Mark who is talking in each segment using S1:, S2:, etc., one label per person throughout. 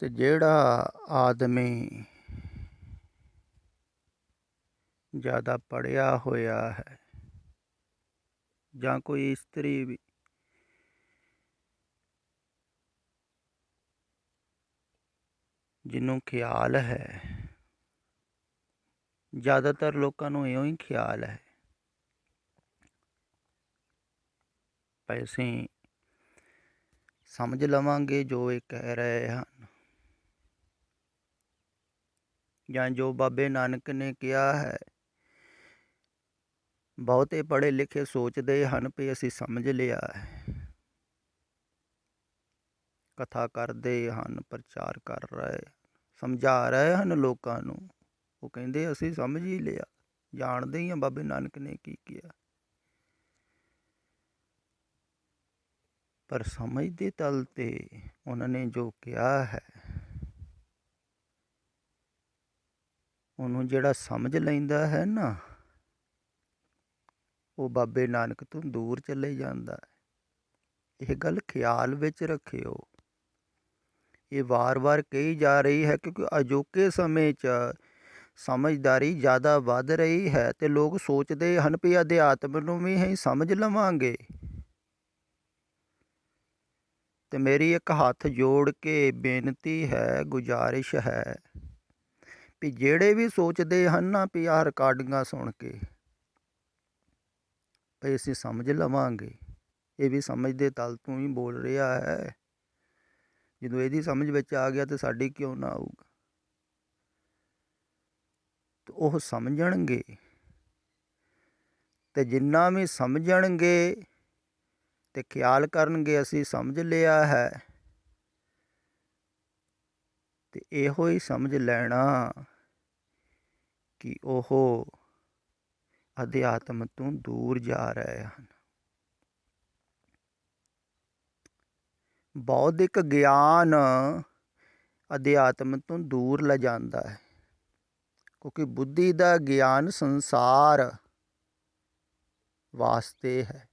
S1: ਤੇ ਜਿਹੜਾ ਆਦਮੀ ਜ਼ਿਆਦਾ ਪੜ੍ਹਿਆ ਹੋਇਆ ਹੈ ਜਾਂ ਕੋਈ ਇਸਤਰੀ ਵੀ ਜਿਹਨੂੰ ਖਿਆਲ ਹੈ, ਜ਼ਿਆਦਾਤਰ ਲੋਕਾਂ ਨੂੰ ਇਉਂ ਹੀ ਖਿਆਲ ਹੈ ਭਾਈ ਅਸੀਂ ਸਮਝ ਲਵਾਂਗੇ ਜੋ ਇਹ ਕਹਿ ਰਹੇ ਹਨ, ਜਾਂ ਜੋ ਬਾਬੇ ਨਾਨਕ ਨੇ ਕਿਹਾ ਹੈ। ਬਹੁਤੇ ਪੜ੍ਹੇ ਲਿਖੇ ਸੋਚਦੇ ਹਨ ਵੀ ਅਸੀਂ ਸਮਝ ਲਿਆ ਹੈ, ਕਥਾ ਕਰਦੇ ਹਨ, ਪ੍ਰਚਾਰ ਕਰ ਰਹੇ, ਸਮਝਾ ਰਹੇ ਹਨ ਲੋਕਾਂ ਨੂੰ। ਉਹ ਕਹਿੰਦੇ ਅਸੀਂ ਸਮਝ ਹੀ ਲਿਆ, ਜਾਣਦੇ ਹੀ ਹਾਂ ਬਾਬੇ ਨਾਨਕ ਨੇ ਕੀ ਕਿਹਾ। ਪਰ ਸਮਝ ਦੇ ਤਲ 'ਤੇ ਉਹਨਾਂ ਨੇ ਜੋ ਕਿਹਾ ਹੈ, ਉਹਨੂੰ ਜਿਹੜਾ ਸਮਝ ਲੈਂਦਾ ਹੈ ਨਾ, ਉਹ ਬਾਬੇ ਨਾਨਕ ਤੋਂ ਦੂਰ ਚਲੇ ਜਾਂਦਾ ਹੈ। ਇਹ ਗੱਲ ਖਿਆਲ ਵਿੱਚ ਰੱਖਿਓ। ਇਹ ਵਾਰ-ਵਾਰ ਕਹੀ ਜਾ ਰਹੀ ਹੈ ਕਿਉਂਕਿ ਅਜੋਕੇ ਸਮੇਂ 'ਚ ਸਮਝਦਾਰੀ ਜ਼ਿਆਦਾ ਵੱਧ ਰਹੀ ਹੈ ਅਤੇ ਲੋਕ ਸੋਚਦੇ ਹਨ ਵੀ ਅਧਿਆਤਮ ਨੂੰ ਵੀ ਅਸੀਂ ਸਮਝ ਲਵਾਂਗੇ। ਅਤੇ ਮੇਰੀ ਇੱਕ ਹੱਥ ਜੋੜ ਕੇ ਬੇਨਤੀ ਹੈ, ਗੁਜ਼ਾਰਿਸ਼ ਹੈ ਵੀ ਜਿਹੜੇ ਵੀ ਸੋਚਦੇ ਹਨ ਨਾ ਵੀ ਆਹ ਰਿਕਾਰਡਿੰਗਾਂ ਸੁਣ ਕੇ ਵੀ ਅਸੀਂ ਸਮਝ ਲਵਾਂਗੇ, ਇਹ ਵੀ ਸਮਝ ਦੇ ਤਲ ਤੋਂ ਹੀ ਬੋਲ ਰਿਹਾ ਹੈ। ਜਦੋਂ ਇਹਦੀ ਸਮਝ ਵਿੱਚ ਆ ਗਿਆ ਤਾਂ ਸਾਡੀ ਕਿਉਂ ਨਾ ਆਊਗਾ। ਤੇ ਉਹ ਸਮਝਣਗੇ, ਅਤੇ ਜਿੰਨਾ ਵੀ ਸਮਝਣਗੇ ਅਤੇ ਖਿਆਲ ਕਰਨਗੇ ਅਸੀਂ ਸਮਝ ਲਿਆ ਹੈ, ਅਤੇ ਇਹੋ ਹੀ ਸਮਝ ਲੈਣਾ ਕਿ ਉਹ ਅਧਿਆਤਮ ਤੋਂ ਦੂਰ ਜਾ ਰਹੇ ਹਨ। ਬੌਧਿਕ ਗਿਆਨ ਅਧਿਆਤਮ ਤੋਂ ਦੂਰ ਲਿਜਾਂਦਾ ਹੈ, ਕਿਉਂਕਿ ਬੁੱਧੀ ਦਾ ਗਿਆਨ ਸੰਸਾਰ ਵਾਸਤੇ ਹੈ।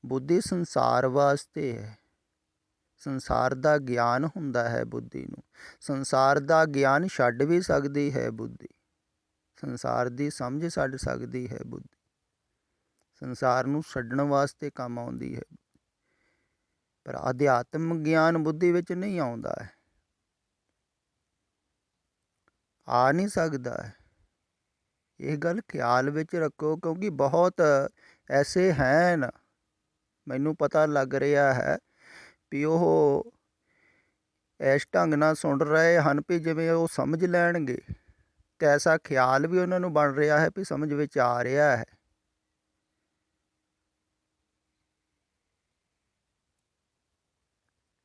S1: ਬੁੱਧੀ ਸੰਸਾਰ ਵਾਸਤੇ ਹੈ। ਸੰਸਾਰ ਦਾ ਗਿਆਨ ਹੁੰਦਾ ਹੈ ਬੁੱਧੀ ਨੂੰ। ਸੰਸਾਰ ਦਾ ਗਿਆਨ ਛੱਡ ਵੀ ਸਕਦੀ ਹੈ ਬੁੱਧੀ। ਸੰਸਾਰ ਦੀ ਸਮਝ ਛੱਡ ਸਕਦੀ ਹੈ ਬੁੱਧੀ। ਸੰਸਾਰ ਨੂੰ ਛੱਡਣ ਵਾਸਤੇ ਕੰਮ ਆਉਂਦੀ ਹੈ, ਪਰ ਅਧਿਆਤਮ ਗਿਆਨ ਬੁੱਧੀ ਵਿੱਚ ਨਹੀਂ ਆਉਂਦਾ ਹੈ, ਆ ਨਹੀਂ ਸਕਦਾ ਹੈ। ਇਹ ਗੱਲ ਖਿਆਲ ਵਿੱਚ ਰੱਖੋ, ਕਿਉਂਕਿ ਬਹੁਤ ਐਸੇ ਹਨ, ਮੈਨੂੰ ਪਤਾ ਲੱਗ ਰਿਹਾ ਹੈ ਵੀ ਉਹ ਇਸ ਢੰਗ ਨਾਲ ਸੁਣ ਰਹੇ ਹਨ ਵੀ ਜਿਵੇਂ ਉਹ ਸਮਝ ਲੈਣਗੇ, ਅਤੇ ਐਸਾ ਖਿਆਲ ਵੀ ਉਹਨਾਂ ਨੂੰ ਬਣ ਰਿਹਾ ਹੈ ਵੀ ਸਮਝ ਵਿੱਚ ਆ ਰਿਹਾ ਹੈ।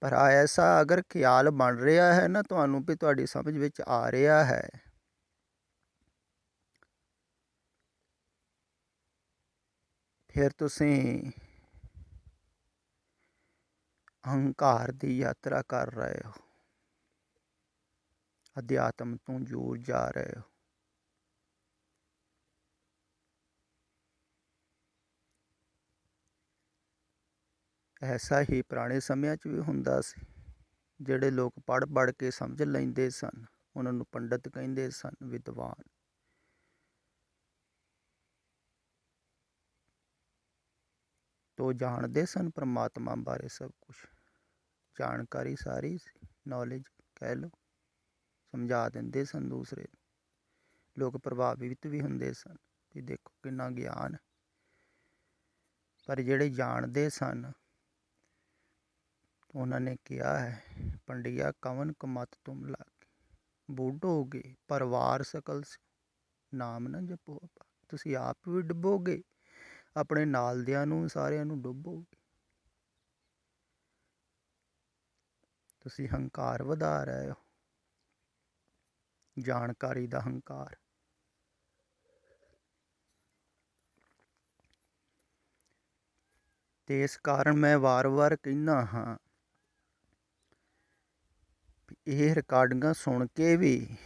S1: ਪਰ ਐਸਾ ਅਗਰ ਖਿਆਲ ਬਣ ਰਿਹਾ ਹੈ ਨਾ ਤੁਹਾਨੂੰ ਵੀ ਤੁਹਾਡੀ ਸਮਝ ਵਿੱਚ ਆ ਰਿਹਾ ਹੈ, ਫਿਰ ਤੁਸੀਂ ਅਹੰਕਾਰ ਦੀ ਯਾਤਰਾ ਕਰ ਰਹੇ ਹੋ, ਅਧਿਆਤਮ ਤੋਂ ਦੂਰ ਜਾ ਰਹੇ ਹੋ। ਐਸਾ ਹੀ ਪੁਰਾਣੇ ਸਮਿਆਂ 'ਚ ਵੀ ਹੁੰਦਾ ਸੀ। ਜਿਹੜੇ ਲੋਕ ਪੜ੍ਹ ਕੇ ਸਮਝ ਲੈਂਦੇ ਸਨ, ਉਹਨਾਂ ਨੂੰ ਪੰਡਿਤ ਕਹਿੰਦੇ ਸਨ, ਵਿਦਵਾਨ। ਤੋ ਜਾਣਦੇ ਸਨ ਪਰਮਾਤਮਾ ਬਾਰੇ ਸਭ ਕੁਛ, ਜਾਣਕਾਰੀ ਸਾਰੀ ਸੀ, ਨੌਲੇਜ ਕਹਿ ਲਓ, ਸਮਝਾ ਦਿੰਦੇ ਸਨ ਦੂਸਰੇ ਨੂੰ। ਲੋਕ ਪ੍ਰਭਾਵਿਤ ਵੀ ਹੁੰਦੇ ਸਨ ਵੀ ਦੇਖੋ ਕਿੰਨਾ ਗਿਆਨ। ਪਰ ਜਿਹੜੇ ਜਾਣਦੇ ਸਨ ਉਹਨਾਂ ਨੇ ਕਿਹਾ ਹੈ, ਪੰਡਿਆ ਕਵਨ ਕਮਤ ਤੁਮ ਲਾਗੇ, ਬੂਢੋਗੇ ਪਰਿਵਾਰ ਸਕਲ ਨਾਮ ਨਾ ਜਪੋ। ਤੁਸੀਂ ਆਪ ਵੀ ਡੁੱਬੋਗੇ, ਆਪਣੇ ਨਾਲ ਦਿਆਂ ਨੂੰ ਸਾਰਿਆਂ ਨੂੰ ਡੁੱਬੋਗੇ। ਤੁਸੀਂ ਹੰਕਾਰ ਵਧਾ ਰਹੇ ਹੋ, ਜਾਣਕਾਰੀ ਦਾ ਹੰਕਾਰ। ਅਤੇ ਇਸ ਕਾਰਨ ਮੈਂ ਵਾਰ-ਵਾਰ ਕਹਿੰਦਾ ਹਾਂ ਇਹ ਰਿਕਾਰਡਿੰਗਾਂ ਸੁਣ ਕੇ ਵੀ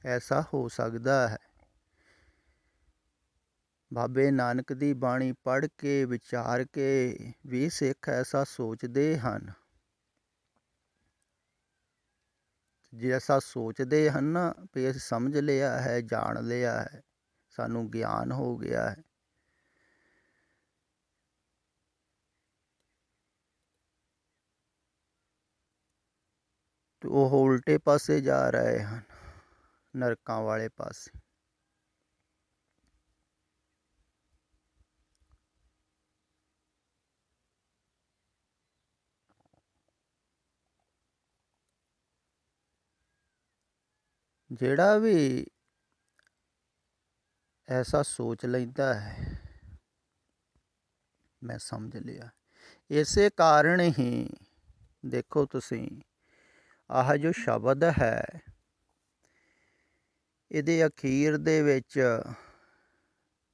S1: ਐਸਾ ਹੋ ਸਕਦਾ ਹੈ, ਬਾਬੇ ਨਾਨਕ ਦੀ ਬਾਣੀ ਪੜ੍ਹ ਕੇ ਵਿਚਾਰ ਕੇ ਵੀ ਸਿੱਖ ਐਸਾ ਸੋਚਦੇ ਹਨ ਜੈਸਾ ਸੋਚਦੇ ਹਨ ਨਾ ਵੀ ਅਸੀਂ ਸਮਝ ਲਿਆ ਹੈ, ਜਾਣ ਲਿਆ ਹੈ, ਸਾਨੂੰ ਗਿਆਨ ਹੋ ਗਿਆ ਹੈ, ਤੇ ਉਹ ਉਲਟੇ ਪਾਸੇ ਜਾ ਰਹੇ ਹਨ, ਨਰਕਾਂ ਵਾਲੇ ਪਾਸੇ। ਜਿਹੜਾ ਵੀ ਐਸਾ ਸੋਚ ਲੈਂਦਾ ਹੈ ਮੈਂ ਸਮਝ ਲਿਆ, ਇਸੇ ਕਾਰਨ ਹੀ ਦੇਖੋ ਤੁਸੀਂ ਆਹ ਜੋ ਸ਼ਬਦ ਹੈ ਇਹਦੇ ਅਖੀਰ ਦੇ ਵਿੱਚ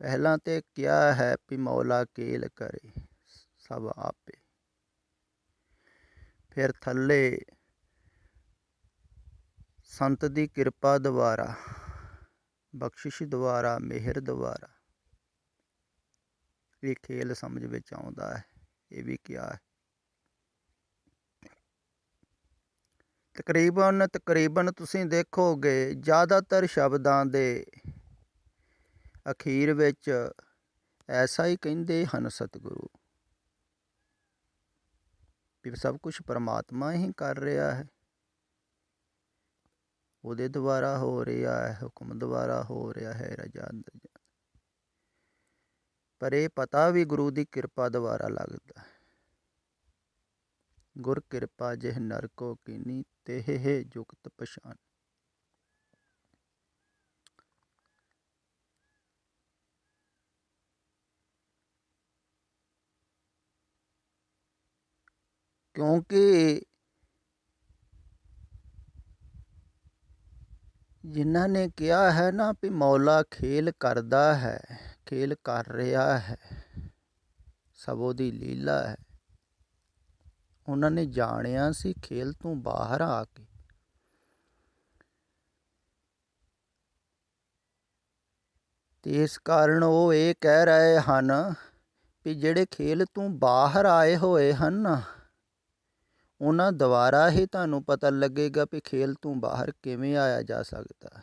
S1: ਪਹਿਲਾਂ ਤੇ ਕਿਹਾ ਹੈ ਵੀ ਮੌਲਾ ਕੇਲ ਕਰੇ ਸਭ ਆਪੇ, ਫਿਰ ਥੱਲੇ ਸੰਤ ਦੀ ਕਿਰਪਾ ਦੁਆਰਾ, ਬਖਸ਼ਿਸ਼ ਦੁਆਰਾ, ਮਿਹਰ ਦੁਆਰਾ ਇਹ ਖੇਲ ਸਮਝ ਵਿੱਚ ਆਉਂਦਾ ਹੈ। ਇਹ ਵੀ ਕਿਹਾ ਹੈ ਤਕਰੀਬਨ ਤੁਸੀਂ ਦੇਖੋਗੇ ਜ਼ਿਆਦਾਤਰ ਸ਼ਬਦਾਂ ਦੇ ਅਖੀਰ ਵਿੱਚ ਐਸਾ ਹੀ ਕਹਿੰਦੇ ਹਨ ਸਤਿਗੁਰੂ ਵੀ ਸਭ ਕੁਛ ਪਰਮਾਤਮਾ ਹੀ ਕਰ ਰਿਹਾ ਹੈ, ਉਹਦੇ ਦੁਆਰਾ ਹੋ ਰਿਹਾ ਹੈ, ਹੁਕਮ ਦੁਆਰਾ ਹੋ ਰਿਹਾ ਹੈ, ਰਜਾ ਅੰਦਰ। ਪਰ ਇਹ ਪਤਾ ਵੀ ਗੁਰੂ ਦੀ ਕਿਰਪਾ ਦੁਆਰਾ ਲੱਗਦਾ ਹੈ। ਗੁਰ ਕਿਰਪਾ ਜਿਹ ਨਰ ਕੋ ਕੀਨੀ ਤੇਹ ਜੁਗਤ ਪਛਾਨ। ਕਿਉਂਕਿ ਜਿਨ੍ਹਾਂ ਨੇ ਕਿਹਾ ਹੈ ਨਾ ਵੀ ਮੌਲਾ ਖੇਲ ਕਰਦਾ ਹੈ, ਖੇਲ ਕਰ ਰਿਹਾ ਹੈ, ਸਭ ਉਹਦੀ ਲੀਲਾ ਹੈ, ਉਹਨਾਂ ਨੇ ਜਾਣਿਆ ਸੀ ਖੇਲ ਤੋਂ ਬਾਹਰ ਆ ਕੇ। ਤੇ ਇਸ ਕਾਰਨ ਉਹ ਇਹ ਕਹਿ ਰਹੇ ਹਨ ਵੀ ਜਿਹੜੇ ਖੇਲ ਤੋਂ ਬਾਹਰ ਆਏ ਹੋਏ ਹਨ ਨਾ ਉਹਨਾਂ ਦੁਆਰਾ ਹੀ ਤੁਹਾਨੂੰ ਪਤਾ ਲੱਗੇਗਾ ਵੀ ਖੇਲ ਤੋਂ ਬਾਹਰ ਕਿਵੇਂ ਆਇਆ ਜਾ ਸਕਦਾ।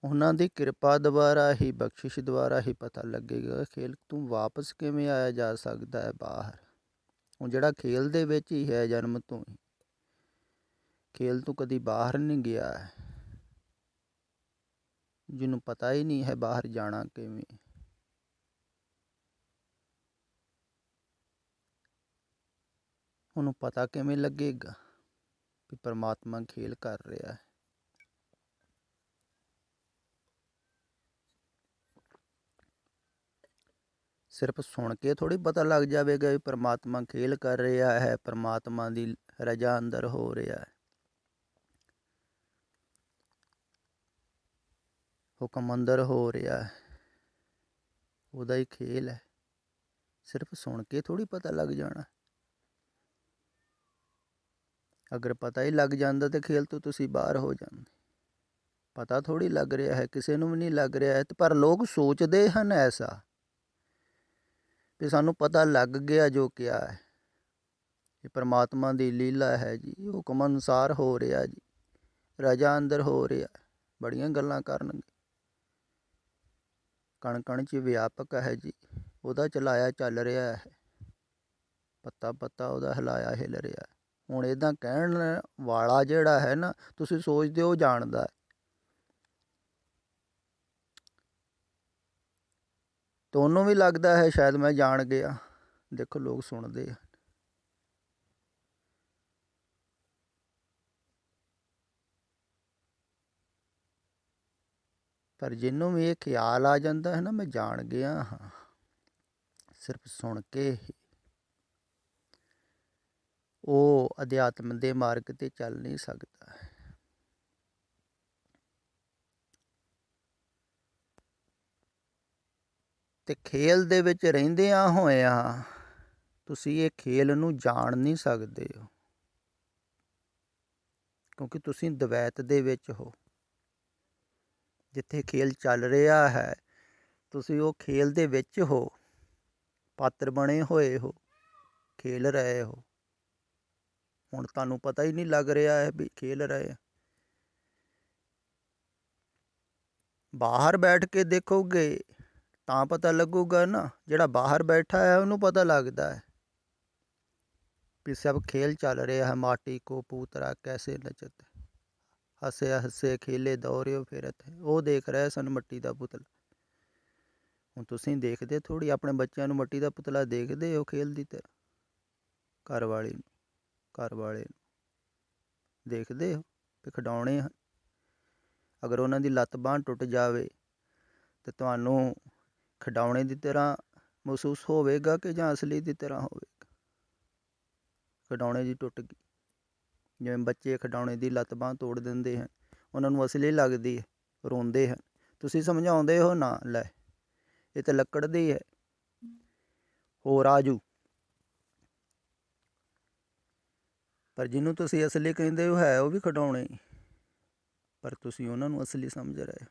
S1: ਉਹਨਾਂ ਦੀ ਕਿਰਪਾ ਦੁਆਰਾ ਹੀ, ਬਖਸ਼ਿਸ਼ ਦੁਆਰਾ ਹੀ ਪਤਾ ਲੱਗੇਗਾ ਖੇਲ ਤੋਂ ਵਾਪਸ ਕਿਵੇਂ ਆਇਆ ਜਾ ਸਕਦਾ ਹੈ ਬਾਹਰ। ਹੁਣ ਜਿਹੜਾ ਖੇਲ ਦੇ ਵਿੱਚ ਹੀ ਹੈ ਜਨਮ ਤੋਂ ਹੀ, ਖੇਲ ਤੋਂ ਕਦੀ ਬਾਹਰ ਨਹੀਂ ਗਿਆ ਹੈ, ਜਿਹਨੂੰ ਪਤਾ ਹੀ ਨਹੀਂ ਹੈ ਬਾਹਰ ਜਾਣਾ ਕਿਵੇਂ, ਉਹਨੂੰ ਪਤਾ ਕਿਵੇਂ ਲੱਗੇਗਾ ਵੀ ਪਰਮਾਤਮਾ ਖੇਲ ਕਰ ਰਿਹਾ ਹੈ। ਸਿਰਫ ਸੁਣ ਕੇ ਥੋੜ੍ਹੀ ਪਤਾ ਲੱਗ ਜਾਵੇਗਾ ਵੀ ਪਰਮਾਤਮਾ ਖੇਲ ਕਰ ਰਿਹਾ ਹੈ, ਪਰਮਾਤਮਾ ਦੀ ਰਜਾ ਅੰਦਰ ਹੋ ਰਿਹਾ ਹੈ, ਹੁਕਮ ਅੰਦਰ ਹੋ ਰਿਹਾ ਹੈ, ਉਹਦਾ ਹੀ ਖੇਲ ਹੈ। ਸਿਰਫ ਸੁਣ ਕੇ ਥੋੜ੍ਹੀ ਪਤਾ ਲੱਗ ਜਾਣਾ। ਅਗਰ ਪਤਾ ਹੀ ਲੱਗ ਜਾਂਦਾ ਤਾਂ ਖੇਲ ਤੋਂ ਤੁਸੀਂ ਬਾਹਰ ਹੋ ਜਾਂਦੇ। ਪਤਾ ਥੋੜ੍ਹੀ ਲੱਗ ਰਿਹਾ ਹੈ, ਕਿਸੇ ਨੂੰ ਵੀ ਨਹੀਂ ਲੱਗ ਰਿਹਾ ਹੈ, ਪਰ ਲੋਕ ਸੋਚਦੇ ਹਨ ਐਸਾ ਵੀ ਸਾਨੂੰ ਪਤਾ ਲੱਗ ਗਿਆ ਜੋ ਕਿਹਾ ਹੈ, ਇਹ ਪਰਮਾਤਮਾ ਦੀ ਲੀਲਾ ਹੈ ਜੀ, ਹੁਕਮ ਅਨੁਸਾਰ ਹੋ ਰਿਹਾ ਜੀ, ਰਜਾ ਅੰਦਰ ਹੋ ਰਿਹਾ। ਬੜੀਆਂ ਗੱਲਾਂ ਕਰਨਗੇ। ਕਣ ਕਣ 'ਚ ਵਿਆਪਕ ਹੈ ਜੀ, ਉਹਦਾ ਚਲਾਇਆ ਚੱਲ ਰਿਹਾ ਹੈ, ਪੱਤਾ ਪੱਤਾ ਉਹਦਾ ਹਿਲਾਇਆ ਹਿਲ ਰਿਹਾ। ਹੁਣ ਇੱਦਾਂ ਕਹਿਣ ਵਾਲਾ ਜਿਹੜਾ ਹੈ ਨਾ ਤੁਸੀਂ ਸੋਚਦੇ ਹੋ ਜਾਣਦਾ, ਤਾਂ ਉਹਨੂੰ ਵੀ ਲੱਗਦਾ ਹੈ ਸ਼ਾਇਦ ਮੈਂ ਜਾਣ ਗਿਆ। ਦੇਖੋ ਲੋਕ ਸੁਣਦੇ ਆ। ਪਰ ਜਿਹਨੂੰ ਵੀ ਇਹ ਖਿਆਲ ਆ ਜਾਂਦਾ ਹੈ ਨਾ ਮੈਂ ਜਾਣ ਗਿਆ ਹਾਂ, ਸਿਰਫ ਸੁਣ ਕੇ ਹੀ, ਉਹ ਅਧਿਆਤਮ ਦੇ ਮਾਰਗ 'ਤੇ ਚੱਲ ਨਹੀਂ ਸਕਦਾ। ਤੇ ਖੇਲ ਦੇ ਵਿੱਚ ਰਹਿੰਦਿਆਂ ਹੋਇਆਂ ਤੁਸੀਂ ਇਹ ਖੇਲ ਨੂੰ ਜਾਣ ਨਹੀਂ ਸਕਦੇ ਹੋ, ਕਿਉਂਕਿ ਤੁਸੀਂ ਦਵੈਤ ਦੇ ਵਿੱਚ ਹੋ। ਜਿੱਥੇ ਖੇਲ ਚੱਲ ਰਿਹਾ ਹੈ ਤੁਸੀਂ ਉਹ ਖੇਲ ਦੇ ਵਿੱਚ ਹੋ, ਪਾਤਰ ਬਣੇ ਹੋਏ ਹੋ। ਖੇਲ ਰਹੇ ਹੋ। ਹੁਣ ਤੁਹਾਨੂੰ ਪਤਾ ਹੀ ਨਹੀਂ ਲੱਗ ਰਿਹਾ ਹੈ ਵੀ ਖੇਲ ਰਹੇ ਆ। ਬਾਹਰ ਬੈਠ ਕੇ ਦੇਖੋਗੇ ਤਾਂ ਪਤਾ ਲੱਗੂਗਾ ਨਾ। ਜਿਹੜਾ ਬਾਹਰ ਬੈਠਾ ਹੈ ਉਹਨੂੰ ਪਤਾ ਲੱਗਦਾ ਹੈ ਵੀ सब खेल चल रहा है। माटी को पूतरा कैसे नचत हसे हसे खेले दौड़िਓ ਫਿਰਤ ਉਹ ਦੇਖ ਰਿਹਾ ਸਨ ਮਿੱਟੀ ਦਾ ਪੁਤਲਾ। ਹੁਣ ਤੁਸੀਂ ਦੇਖਦੇ ਥੋੜ੍ਹੀ ਆਪਣੇ ਬੱਚਿਆਂ ਨੂੰ ਮਿੱਟੀ ਦਾ ਪੁਤਲਾ ਦੇਖਦੇ ਹੋ ਖੇਲਦੀ ਤਰ੍ਹਾਂ। ਘਰ ਵਾਲੇ ਨੂੰ ਦੇਖਦੇ ਹੋ ਵੀ ਖਿਡੌਣੇ ਹਨ। ਅਗਰ ਉਹਨਾਂ ਦੀ ਲੱਤ ਬਾਂਹ ਟੁੱਟ ਜਾਵੇ ਤਾਂ ਤੁਹਾਨੂੰ ਖਿਡੌਣੇ ਦੀ ਤਰ੍ਹਾਂ ਮਹਿਸੂਸ ਹੋਵੇਗਾ ਕਿ ਜਾਂ ਅਸਲੀ ਦੀ ਤਰ੍ਹਾਂ ਹੋਵੇਗਾ। ਖਿਡੌਣੇ ਦੀ ਟੁੱਟ ਗਈ, ਜਿਵੇਂ ਬੱਚੇ ਖਿਡੌਣੇ ਦੀ ਲੱਤ ਬਾਂਹ ਤੋੜ ਦਿੰਦੇ ਹਨ, ਉਹਨਾਂ ਨੂੰ ਅਸਲੀ ਲੱਗਦੀ ਹੈ, ਰੋਂਦੇ ਹਨ। ਤੁਸੀਂ ਸਮਝਾਉਂਦੇ ਹੋ ਨਾ, ਲੈ ਇਹ ਤਾਂ ਲੱਕੜ ਦੀ ਹੈ, ਹੋਰ ਆ ਜੂ। ਪਰ ਜਿਹਨੂੰ ਤੁਸੀਂ ਅਸਲੀ ਕਹਿੰਦੇ ਹੋ ਹੈ ਉਹ ਵੀ ਖਿਡੌਣੇ, ਪਰ ਤੁਸੀਂ ਉਹਨਾਂ ਨੂੰ ਅਸਲੀ ਸਮਝ ਰਹੇ ਹੋ।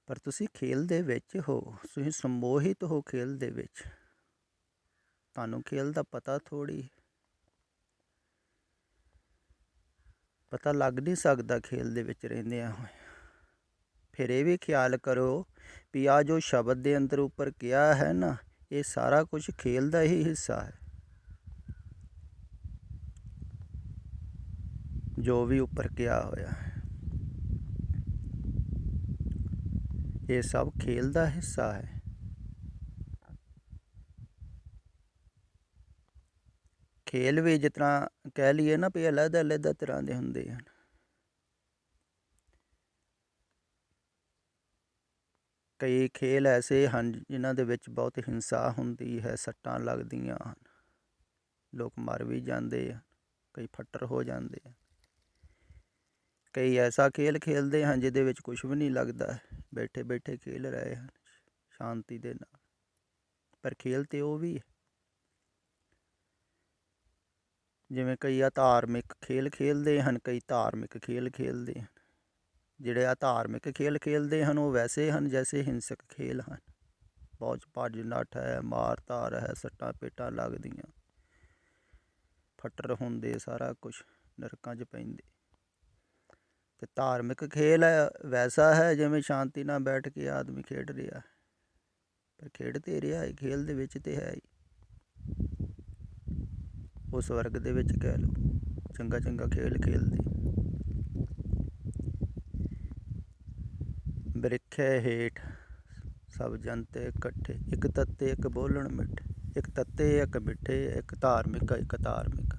S1: ਪਰ ਤੁਸੀਂ ਖੇਲ ਦੇ ਵਿੱਚ ਹੋ, ਤੁਸੀਂ ਸਮੋਹਿਤ ਹੋ ਖੇਲ ਦੇ ਵਿੱਚ। ਤੁਹਾਨੂੰ ਖੇਲ ਦਾ ਪਤਾ ਥੋੜ੍ਹੀ, ਪਤਾ ਲੱਗ ਨਹੀਂ ਸਕਦਾ ਖੇਲ ਦੇ ਵਿੱਚ ਰਹਿੰਦਿਆਂ ਹੋਏ। ਫਿਰ ਇਹ ਵੀ ਖਿਆਲ ਕਰੋ ਵੀ ਆਹ ਜੋ ਸ਼ਬਦ ਦੇ ਅੰਦਰ ਉੱਪਰ ਕਿਹਾ ਹੈ ਨਾ, ਇਹ ਸਾਰਾ ਕੁਝ ਖੇਲ ਦਾ ਹੀ ਹਿੱਸਾ ਹੈ। ਜੋ ਵੀ ਉੱਪਰ ਕਿਹਾ ਹੋਇਆ ਹੈ ਇਹ ਸਭ ਖੇਲ ਦਾ ਹਿੱਸਾ ਹੈ। ਖੇਲ ਵੀ ਜਿਸ ਤਰ੍ਹਾਂ ਕਹਿ ਲਈਏ ਨਾ ਵੀ ਅਲੱਗ ਤਰ੍ਹਾਂ ਦੇ ਹੁੰਦੇ ਹਨ। ਕਈ ਖੇਲ ਐਸੇ ਹਨ ਜਿਨ੍ਹਾਂ ਦੇ ਵਿੱਚ ਬਹੁਤ ਹਿੰਸਾ ਹੁੰਦੀ ਹੈ, ਸੱਟਾਂ ਲੱਗਦੀਆਂ ਹਨ, ਲੋਕ ਮਰ ਵੀ ਜਾਂਦੇ ਹਨ, ਕਈ ਫੱਟੜ ਹੋ ਜਾਂਦੇ ਹਨ। ਕਈ ਐਸਾ ਖੇਲ ਖੇਲਦੇ ਹਨ ਜਿਹਦੇ ਵਿੱਚ ਕੁਛ ਵੀ ਨਹੀਂ ਲੱਗਦਾ, ਬੈਠੇ ਬੈਠੇ ਖੇਲ ਰਹੇ ਹਨ ਸ਼ਾਂਤੀ ਦੇ ਨਾਲ, ਪਰ ਖੇਲ ਤਾਂ ਉਹ ਵੀ ਹੈ। ਜਿਵੇਂ ਕਈ ਅਧਾਰਮਿਕ ਖੇਲ ਖੇਲਦੇ ਹਨ, ਕਈ ਧਾਰਮਿਕ ਖੇਲ ਖੇਲਦੇ ਹਨ। ਜਿਹੜੇ ਅਧਾਰਮਿਕ ਖੇਲ ਖੇਲਦੇ ਹਨ ਉਹ ਵੈਸੇ ਹਨ ਜੈਸੇ ਹਿੰਸਕ ਖੇਲ ਹਨ। ਬਹੁਤ ਭੱਜ ਨੱਠ ਹੈ, ਮਾਰ ਧਾਰ ਹੈ, ਸੱਟਾਂ ਪੇਟਾਂ ਲੱਗਦੀਆਂ, ਫੱਟੜ ਹੁੰਦੇ, ਸਾਰਾ ਕੁਛ ਨਰਕਾਂ 'ਚ ਪੈਂਦੇ। ਅਤੇ ਧਾਰਮਿਕ ਖੇਲ ਵੈਸਾ ਹੈ ਜਿਵੇਂ ਸ਼ਾਂਤੀ ਨਾਲ ਬੈਠ ਕੇ ਆਦਮੀ ਖੇਡ ਰਿਹਾ, ਪਰ ਖੇਡ ਤਾਂ ਰਿਹਾ ਹੈ, ਖੇਲ ਦੇ ਵਿੱਚ ਤਾਂ ਹੈ ਹੀ। ਉਸ ਵਰਗ ਦੇ ਵਿੱਚ ਕਹਿ ਲਓ, ਚੰਗਾ ਚੰਗਾ ਖੇਲ ਖੇਲਦੇ। ਬ੍ਰਿਖੇ ਹੇਠ ਸਭ ਜਨਤੇ ਇਕੱਠੇ, ਇੱਕ ਤੱਤੇ ਇੱਕ ਬੋਲਣ ਮਿੱਠੇ, ਇੱਕ ਤੱਤੇ ਇੱਕ ਮਿੱਠੇ, ਇੱਕ ਧਾਰਮਿਕ ਇੱਕ ਧਾਰਮਿਕ।